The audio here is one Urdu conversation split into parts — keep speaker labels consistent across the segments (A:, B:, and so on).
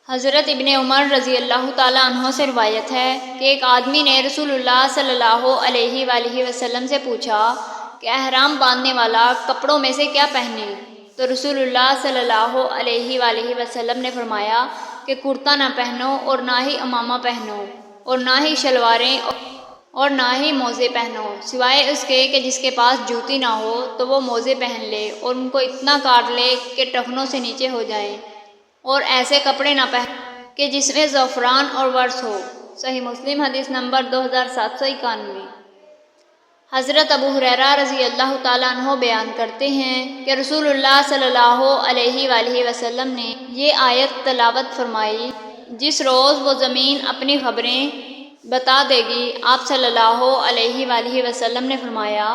A: حضرت ابن عمر رضی اللہ تعالیٰ عنہ سے روایت ہے کہ ایک آدمی نے رسول اللہ صلی اللہ علیہ وآلہ وسلم سے پوچھا کہ احرام باندھنے والا کپڑوں میں سے کیا پہنے؟ تو رسول اللہ صلی اللہ علیہ وآلہ وسلم نے فرمایا کہ کرتا نہ پہنو اور نہ ہی امامہ پہنو اور نہ ہی شلواریں اور نہ ہی موزے پہنو، سوائے اس کے کہ جس کے پاس جوتی نہ ہو تو وہ موزے پہن لے اور ان کو اتنا کاٹ لے کہ ٹخنوں سے نیچے ہو جائیں، اور ایسے کپڑے نہ پہن کہ جس میں زعفران اور ورس ہو۔ صحیح مسلم حدیث نمبر 2791۔ حضرت ابو ہریرہ رضی اللہ تعالیٰ عنہ بیان کرتے ہیں کہ رسول اللہ صلی اللہ علیہ وآلہ وسلم نے یہ آیت تلاوت فرمائی، جس روز وہ زمین اپنی خبریں بتا دے گی۔ آپ صلی اللہ علیہ وآلہ وسلم نے فرمایا،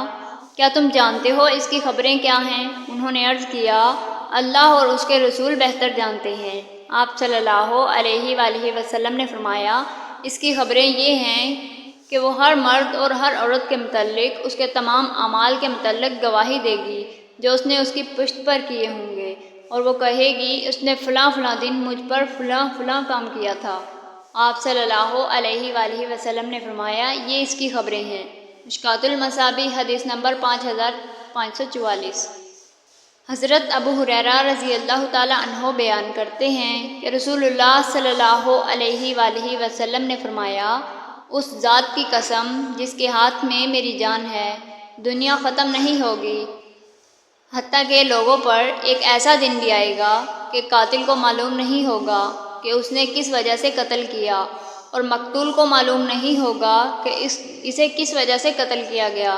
A: کیا تم جانتے ہو اس کی خبریں کیا ہیں؟ انہوں نے عرض کیا، اللہ اور اس کے رسول بہتر جانتے ہیں۔ آپ صلی اللہ علیہ وآلہ وسلم نے فرمایا، اس کی خبریں یہ ہیں کہ وہ ہر مرد اور ہر عورت کے متعلق اس کے تمام اعمال کے متعلق گواہی دے گی جو اس نے اس کی پشت پر کیے ہوں گے، اور وہ کہے گی اس نے فلاں فلاں دن مجھ پر فلاں فلاں کام کیا تھا۔ آپ صلی اللہ علیہ وآلہ وسلم نے فرمایا، یہ اس کی خبریں ہیں۔ مشکوٰۃ المصابیح حدیث نمبر 5544۔ حضرت ابو ہریرہ رضی اللہ تعالیٰ عنہ بیان کرتے ہیں کہ رسول اللہ صلی اللہ علیہ وآلہ وسلم نے فرمایا، اس ذات کی قسم جس کے ہاتھ میں میری جان ہے، دنیا ختم نہیں ہوگی حتیٰ کہ لوگوں پر ایک ایسا دن بھی آئے گا کہ قاتل کو معلوم نہیں ہوگا کہ اس نے کس وجہ سے قتل کیا، اور مقتول کو معلوم نہیں ہوگا کہ اسے کس وجہ سے قتل کیا گیا۔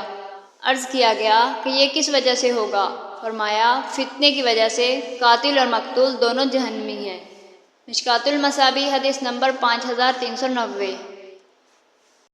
A: عرض کیا گیا کہ یہ کس وجہ سے ہوگا؟ فرمایا، فتنے کی وجہ سے قاتل اور مقتول دونوں جہنمی ہیں۔ مشکوٰۃ المصابیح حدیث نمبر 5390۔